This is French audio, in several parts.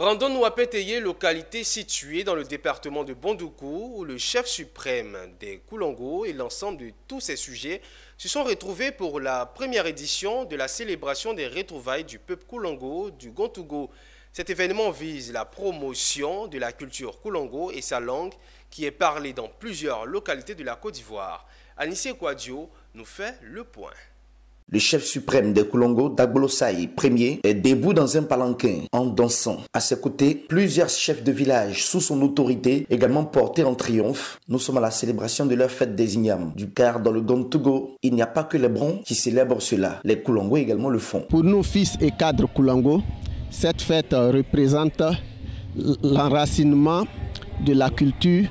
Rendons-nous à Pétéyé, localité située dans le département de Bondoukou, où le chef suprême des Koulongo et l'ensemble de tous ces sujets se sont retrouvés pour la première édition de la célébration des retrouvailles du peuple Koulongo du Gontougo. Cet événement vise la promotion de la culture Koulongo et sa langue qui est parlée dans plusieurs localités de la Côte d'Ivoire. Anissé Kouadio nous fait le point. Le chef suprême des Koulongo, Dagbolo Saï Ier, est debout dans un palanquin en dansant. À ses côtés, plusieurs chefs de village sous son autorité, également portés en triomphe. Nous sommes à la célébration de leur fête des Ignames. Car dans le Gontougo, il n'y a pas que les Brons qui célèbrent cela. Les Koulongo également le font. Pour nous, fils et cadres Koulongo, cette fête représente l'enracinement de la culture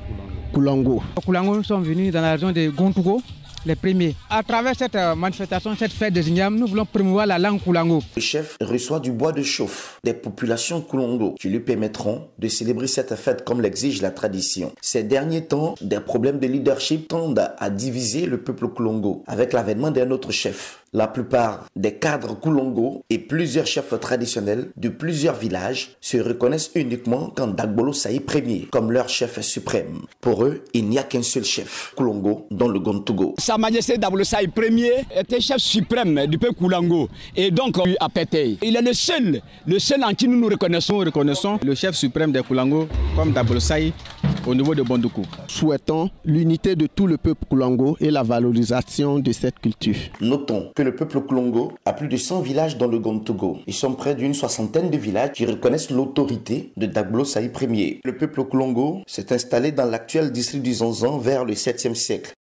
Koulongo. Les Koulongo sont venus dans la région de Gontougo, les premiers. À travers cette manifestation, cette fête des Ignames, nous voulons promouvoir la langue Koulongo. Le chef reçoit du bois de chauffe des populations Koulongo qui lui permettront de célébrer cette fête comme l'exige la tradition. Ces derniers temps, des problèmes de leadership tendent à diviser le peuple Koulongo avec l'avènement d'un autre chef. La plupart des cadres Koulongo et plusieurs chefs traditionnels de plusieurs villages se reconnaissent uniquement quand Dagbolo Saï Ier comme leur chef suprême. Pour eux, il n'y a qu'un seul chef, Koulongo, dans le Gontougo. Sa Majesté Dagbolo Saï Ier était chef suprême du peuple Koulongo et donc à Pétéyé. Il est le seul en qui nous nous reconnaissons. Nous reconnaissons le chef suprême des Koulongo comme Dagbolo Saï au niveau de Bondoukou. Souhaitons l'unité de tout le peuple Koulongo et la valorisation de cette culture. Notons que le peuple Koulongo a plus de 100 villages dans le Gontougo. Ils sont près d'une soixantaine de villages qui reconnaissent l'autorité de Dagbolo Saï Ier. Le peuple Koulongo s'est installé dans l'actuel district du Zonzan vers le 7e siècle.